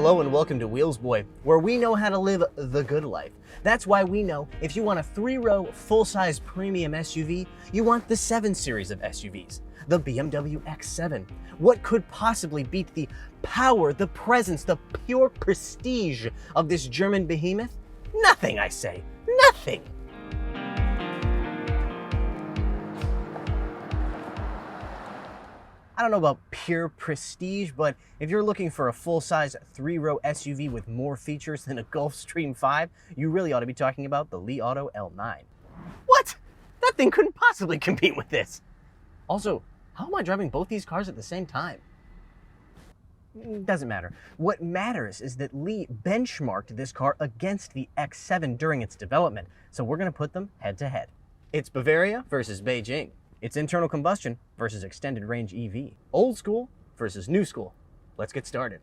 Hello and welcome to Wheels Boy, where we know how to live the good life. That's why we know if you want a 3-row, full-size premium SUV, you want the 7 Series of SUVs, the BMW X7. What could possibly beat the power, the presence, the pure prestige of this German behemoth? Nothing, I say. Nothing. I don't know about pure prestige, but if you're looking for a full-size 3-row SUV with more features than a Gulfstream 5, you really ought to be talking about the Li Auto L9. What? That thing couldn't possibly compete with this. Also, how am I driving both these cars at the same time? Doesn't matter. What matters is that Li benchmarked this car against the X7 during its development, so we're going to put them head-to-head. It's Bavaria versus Beijing. It's internal combustion versus extended range EV. Old school versus new school. Let's get started.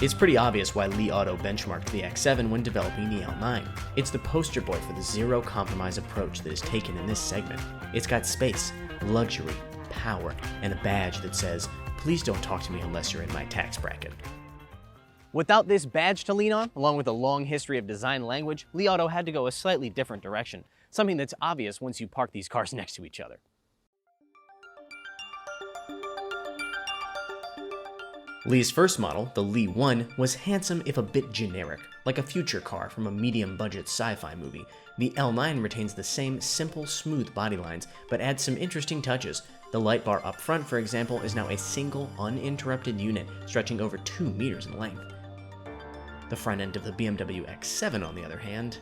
It's pretty obvious why Li Auto benchmarked the X7 when developing the L9. It's the poster boy for the zero-compromise approach that is taken in this segment. It's got space, luxury, power, and a badge that says, "Please don't talk to me unless you're in my tax bracket." Without this badge to lean on, along with a long history of design language, Li Auto had to go a slightly different direction, something that's obvious once you park these cars next to each other. Li's first model, the Li 1, was handsome if a bit generic, like a future car from a medium-budget sci-fi movie. The L9 retains the same simple, smooth body lines, but adds some interesting touches. The light bar up front, for example, is now a single, uninterrupted unit stretching over 2 meters in length. The front end of the BMW X7, on the other hand...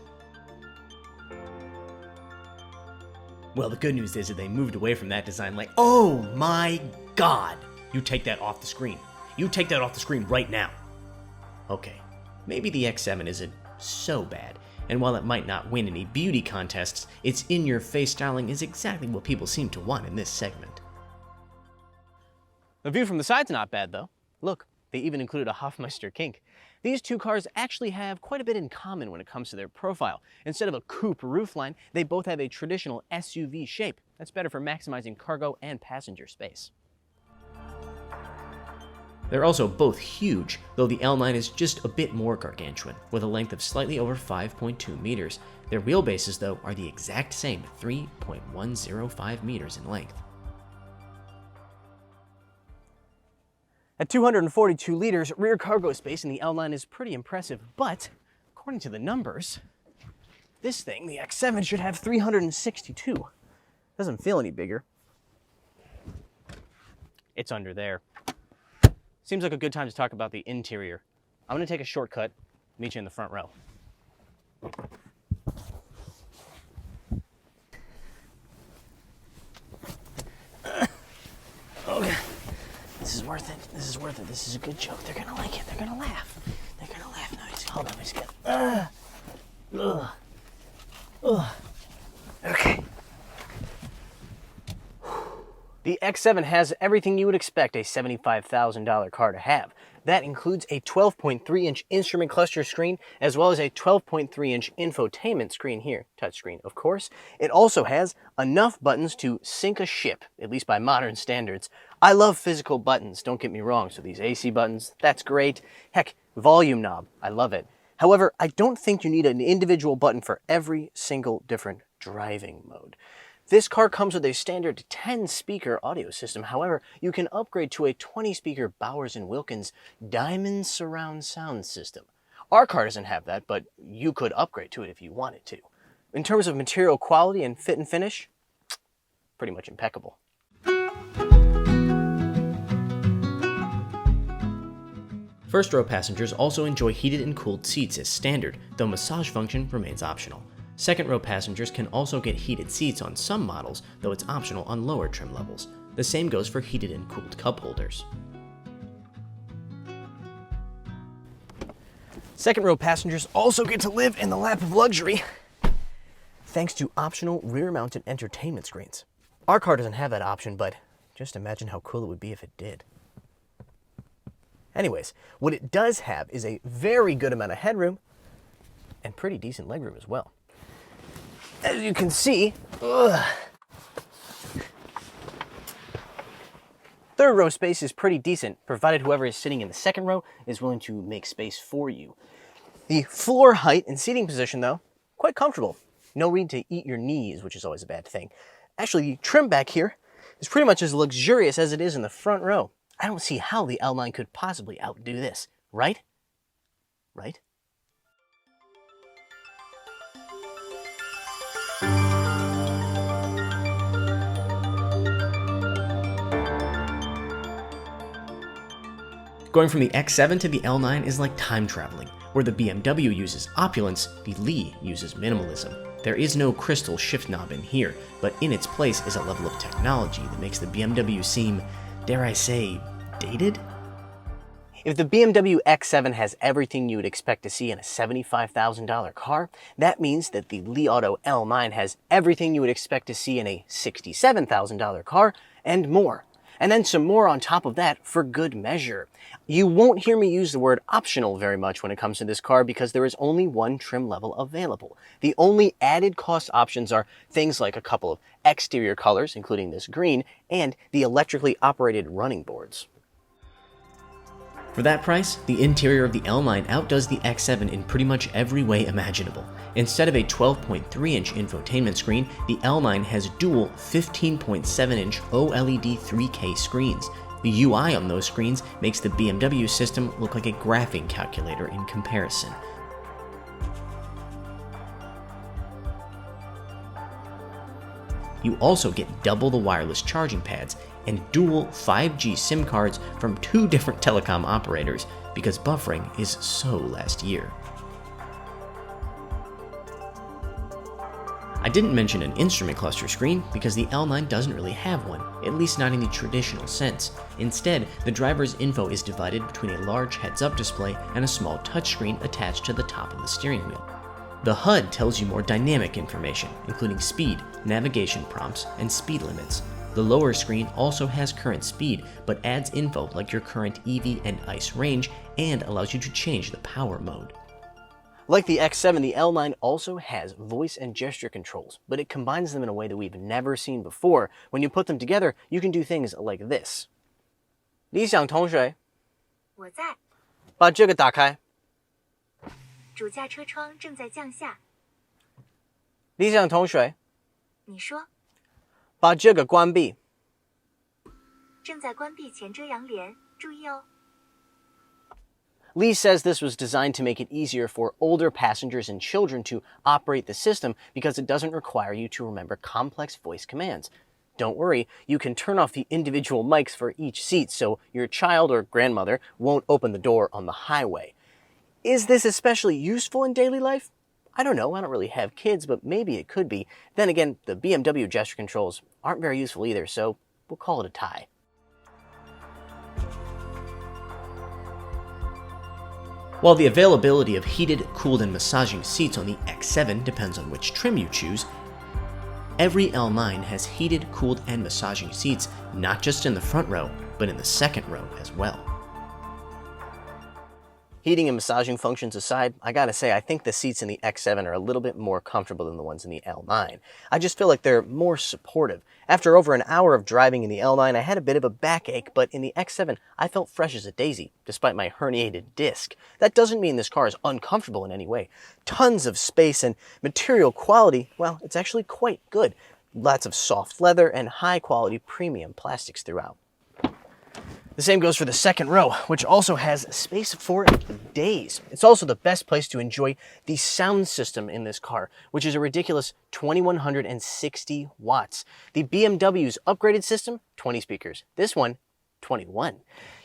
Well, the good news is that they moved away from that design like, oh my god! You take that off the screen. You take that off the screen right now. Okay, maybe the X7 isn't so bad, and while it might not win any beauty contests, its in-your-face styling is exactly what people seem to want in this segment. The view from the side's not bad, though. Look, they even included a Hofmeister kink. These two cars actually have quite a bit in common when it comes to their profile. Instead of a coupe roofline, they both have a traditional SUV shape. That's better for maximizing cargo and passenger space. They're also both huge, though the L9 is just a bit more gargantuan, with a length of slightly over 5.2 meters. Their wheelbases, though, are the exact same, 3.105 meters in length. At 242 liters, rear cargo space in the L9 is pretty impressive, but according to the numbers, this thing, the X7, should have 362. Doesn't feel any bigger. It's under there. Seems like a good time to talk about the interior. I'm gonna take a shortcut, meet you in the front row. Okay, this is worth it. This is worth it. This is a good joke. They're gonna like it. They're gonna laugh. They're gonna laugh. No, hold on, just get. Okay. The X7 has everything you would expect a $75,000 car to have. That includes a 12.3-inch instrument cluster screen, as well as a 12.3-inch infotainment screen here, touchscreen of course. It also has enough buttons to sink a ship, at least by modern standards. I love physical buttons, don't get me wrong, so these AC buttons, that's great. Heck, volume knob, I love it. However, I don't think you need an individual button for every single different driving mode. This car comes with a standard 10-speaker audio system. However, you can upgrade to a 20-speaker Bowers & Wilkins Diamond surround sound system. Our car doesn't have that, but you could upgrade to it if you wanted to. In terms of material quality and fit and finish, pretty much impeccable. First row passengers also enjoy heated and cooled seats as standard, though massage function remains optional. Second row passengers can also get heated seats on some models, though it's optional on lower trim levels. The same goes for heated and cooled cup holders. Second row passengers also get to live in the lap of luxury, thanks to optional rear-mounted entertainment screens. Our car doesn't have that option, but just imagine how cool it would be if it did. Anyways, what it does have is a very good amount of headroom and pretty decent legroom as well. As you can see, third row space is pretty decent, provided whoever is sitting in the second row is willing to make space for you. The floor height and seating position, though, quite comfortable. No need to eat your knees, which is always a bad thing. Actually, the trim back here is pretty much as luxurious as it is in the front row. I don't see how the L9 could possibly outdo this, right? Right? Going from the X7 to the L9 is like time traveling. Where the BMW uses opulence, the Li uses minimalism. There is no crystal shift knob in here, but in its place is a level of technology that makes the BMW seem, dare I say, dated? If the BMW X7 has everything you would expect to see in a $75,000 car, that means that the Li Auto L9 has everything you would expect to see in a $67,000 car and more. And then some more on top of that for good measure. You won't hear me use the word optional very much when it comes to this car because there is only one trim level available. The only added cost options are things like a couple of exterior colors, including this green, and the electrically operated running boards. For that price, the interior of the L9 outdoes the X7 in pretty much every way imaginable. Instead of a 12.3-inch infotainment screen, the L9 has dual 15.7-inch OLED 3K screens. The UI on those screens makes the BMW system look like a graphing calculator in comparison. You also get double the wireless charging pads and dual 5G SIM cards from 2 different telecom operators because buffering is so last year. I didn't mention an instrument cluster screen because the L9 doesn't really have one, at least not in the traditional sense. Instead, the driver's info is divided between a large heads-up display and a small touchscreen attached to the top of the steering wheel. The HUD tells you more dynamic information, including speed, navigation prompts, and speed limits. The lower screen also has current speed, but adds info like your current EV and ICE range and allows you to change the power mode. Like the X7, the L9 also has voice and gesture controls, but it combines them in a way that we've never seen before. When you put them together, you can do things like this. 理想同学，我在。把这个打开。主驾车窗正在降下。理想同学，你说。把这个关闭。正在关闭前遮阳帘，注意哦。Lee says this was designed to make it easier for older passengers and children to operate the system because it doesn't require you to remember complex voice commands. Don't worry, you can turn off the individual mics for each seat so your child or grandmother won't open the door on the highway. Is this especially useful in daily life? I don't know, I don't really have kids, but maybe it could be. Then again, the BMW gesture controls aren't very useful either, so we'll call it a tie. While the availability of heated, cooled, and massaging seats on the X7 depends on which trim you choose, every L9 has heated, cooled, and massaging seats, not just in the front row, but in the second row as well. Heating and massaging functions aside, I gotta say, I think the seats in the X7 are a little bit more comfortable than the ones in the L9. I just feel like they're more supportive. After over an hour of driving in the L9, I had a bit of a backache, but in the X7, I felt fresh as a daisy, despite my herniated disc. That doesn't mean this car is uncomfortable in any way. Tons of space and material quality, well, it's actually quite good. Lots of soft leather and high-quality premium plastics throughout. The same goes for the second row, which also has space for days. It's also the best place to enjoy the sound system in this car, which is a ridiculous 2,160 watts. The BMW's upgraded system, 20 speakers. This one, 21.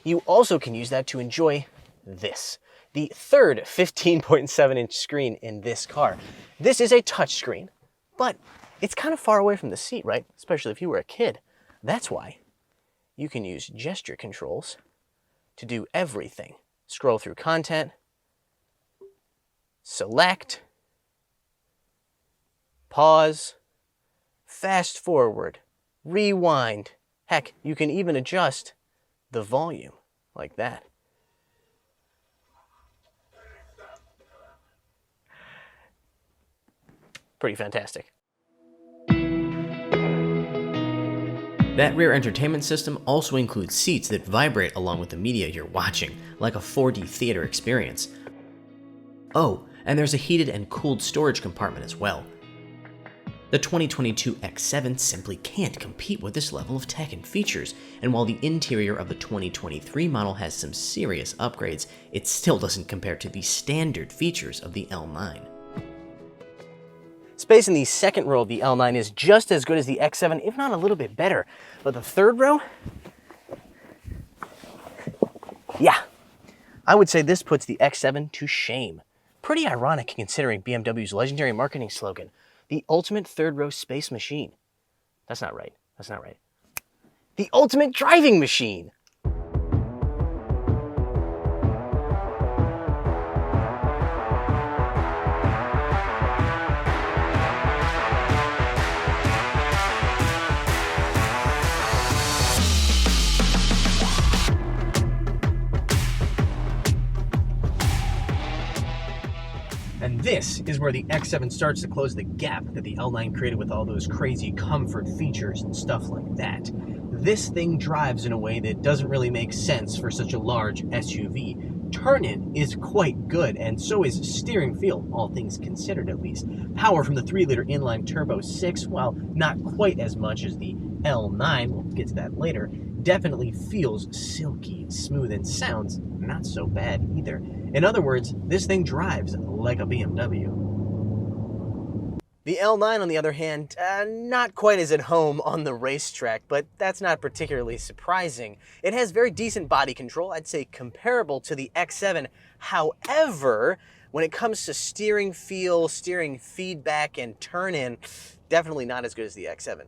You also can use that to enjoy this, the third 15.7-inch screen in this car. This is a touchscreen, but it's kind of far away from the seat, right? Especially if you were a kid. That's why you can use gesture controls to do everything. Scroll through content, select, pause, fast forward, rewind. Heck, you can even adjust the volume like that. pretty fantastic. That rear entertainment system also includes seats that vibrate along with the media you're watching, like a 4D theater experience. Oh, and there's a heated and cooled storage compartment as well. The 2022 X7 simply can't compete with this level of tech and features, and while the interior of the 2023 model has some serious upgrades, it still doesn't compare to the standard features of the L9. Space in the second row of the L9 is just as good as the X7, if not a little bit better. But the third row? Yeah, I would say this puts the X7 to shame. Pretty ironic considering BMW's legendary marketing slogan, the ultimate third row space machine. That's not right. That's not right. The ultimate driving machine. And this is where the X7 starts to close the gap that the L9 created with all those crazy comfort features and stuff like that. This thing drives in a way that doesn't really make sense for such a large SUV. Turn-in is quite good, and so is steering feel, all things considered at least. Power from the 3-liter inline turbo 6, while not quite as much as the L9, we'll get to that later, definitely feels silky, smooth, and sounds not so bad either. In other words, this thing drives like a BMW. The L9, on the other hand, not quite as at home on the racetrack, but that's not particularly surprising. It has very decent body control, I'd say comparable to the X7. However, when it comes to steering feel, steering feedback, and turn-in, definitely not as good as the X7.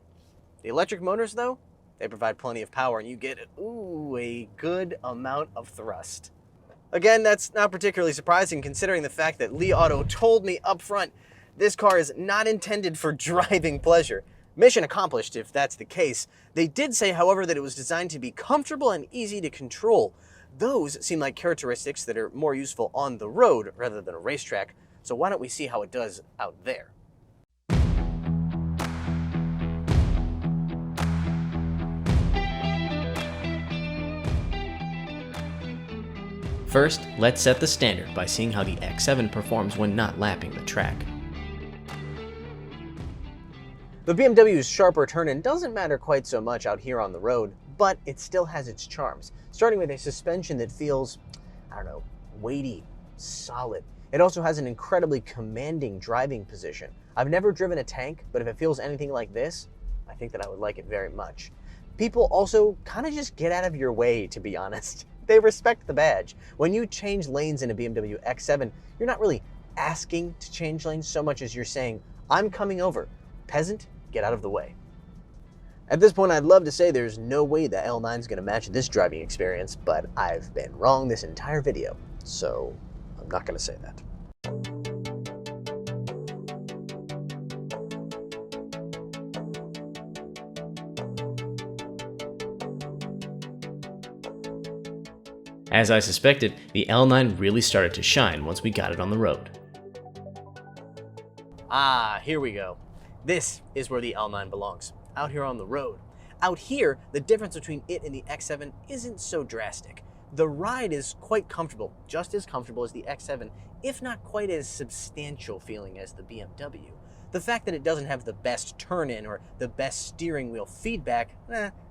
The electric motors, though, they provide plenty of power, and you get, a good amount of thrust. Again, that's not particularly surprising considering the fact that Li Auto told me up front this car is not intended for driving pleasure. Mission accomplished if that's the case. They did say, however, that it was designed to be comfortable and easy to control. Those seem like characteristics that are more useful on the road rather than a racetrack, so why don't we see how it does out there? First, let's set the standard by seeing how the X7 performs when not lapping the track. The BMW's sharper turn-in doesn't matter quite so much out here on the road, but it still has its charms, starting with a suspension that feels, weighty, solid. It also has an incredibly commanding driving position. I've never driven a tank, but if it feels anything like this, I think that I would like it very much. People also kind of just get out of your way, to be honest. They respect the badge. When you change lanes in a BMW X7, you're not really asking to change lanes so much as you're saying, I'm coming over. Peasant, get out of the way. At this point, I'd love to say there's no way the L9 is going to match this driving experience, but I've been wrong this entire video, so I'm not going to say that. As I suspected, the L9 really started to shine once we got it on the road. Ah, here we go. This is where the L9 belongs, out here on the road. Out here, the difference between it and the X7 isn't so drastic. The ride is quite comfortable, just as comfortable as the X7, if not quite as substantial feeling as the BMW. The fact that it doesn't have the best turn-in or the best steering wheel feedback,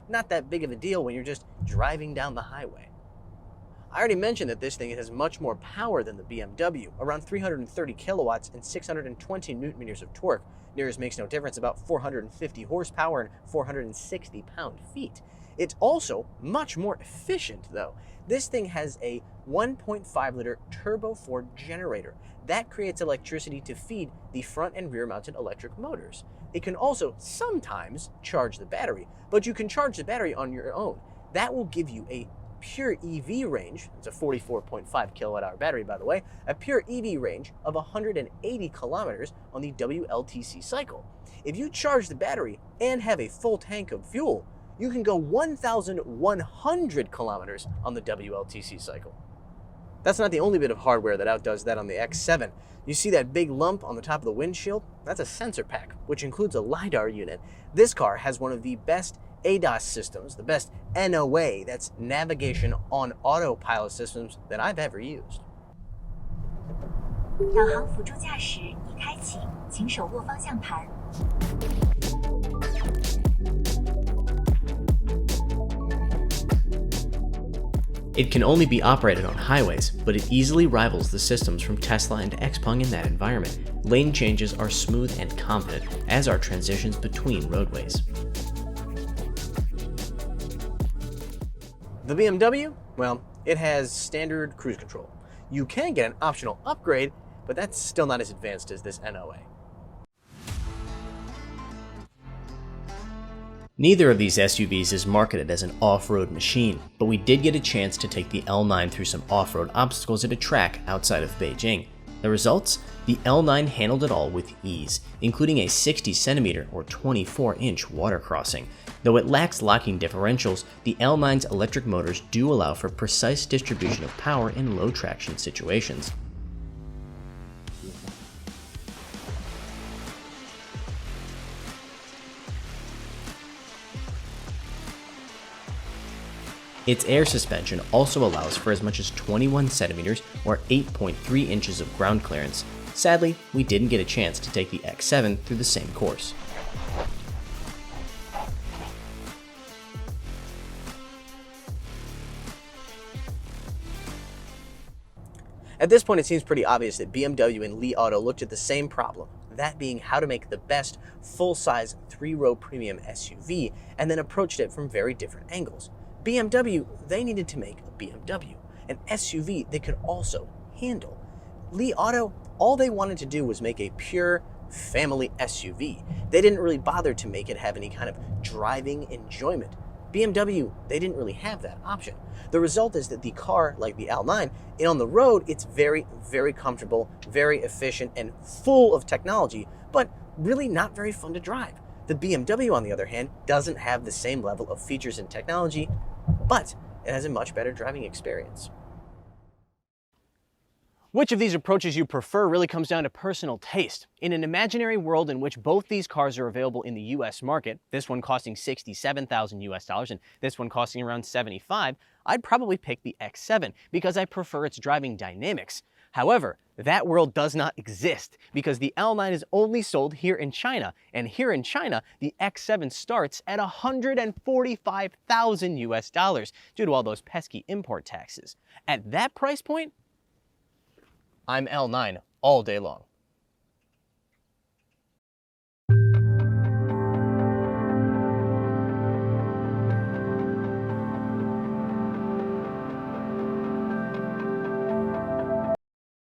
not that big of a deal when you're just driving down the highway. I already mentioned that this thing has much more power than the BMW, around 330 kilowatts and 620 newton-meters of torque. Nearest makes no difference, about 450 horsepower and 460 pound-feet. It's also much more efficient, though. This thing has a 1.5-liter turbo 4 generator. That creates electricity to feed the front and rear-mounted electric motors. It can also sometimes charge the battery, but you can charge the battery on your own. That will give you a pure EV range, it's a 44.5 kilowatt-hour battery by the way, a pure EV range of 180 kilometers on the WLTC cycle. If you charge the battery and have a full tank of fuel, you can go 1,100 kilometers on the WLTC cycle. That's not the only bit of hardware that outdoes that on the X7. You see that big lump on the top of the windshield? That's a sensor pack, which includes a LiDAR unit. This car has one of the best ADAS systems, the best NOA, that's navigation on autopilot systems that I've ever used. 导航辅助驾驶已开启，请手握方向盘。It can only be operated on highways, but it easily rivals the systems from Tesla and Xpeng in that environment. Lane changes are smooth and confident, as are transitions between roadways. The BMW? Well, it has standard cruise control. You can get an optional upgrade, but that's still not as advanced as this NOA. Neither of these SUVs is marketed as an off-road machine, but we did get a chance to take the L9 through some off-road obstacles at a track outside of Beijing. The results? The L9 handled it all with ease, including a 60cm or 24-inch water crossing. Though it lacks locking differentials, the L9's electric motors do allow for precise distribution of power in low traction situations. Its air suspension also allows for as much as 21cm or 8.3 inches of ground clearance. Sadly, we didn't get a chance to take the X7 through the same course. At this point, it seems pretty obvious that BMW and Li Auto looked at the same problem, that being how to make the best full-size 3-row premium SUV, and then approached it from very different angles. BMW, they needed to make a BMW, an SUV they could also handle. Li Auto, all they wanted to do was make a pure family SUV. They didn't really bother to make it have any kind of driving enjoyment. BMW, they didn't really have that option. The result is that the car, like the L9, on the road, it's very, very comfortable, very efficient, and full of technology, but really not very fun to drive. The BMW, on the other hand, doesn't have the same level of features and technology, but it has a much better driving experience. Which of these approaches you prefer really comes down to personal taste. In an imaginary world in which both these cars are available in the US market, this one costing $67,000 US and this one costing around $75,000, I'd probably pick the X7 because I prefer its driving dynamics. However, that world does not exist because the L9 is only sold here in China, and here in China, the X7 starts at $145,000 US due to all those pesky import taxes. At that price point, I'm L9 all day long.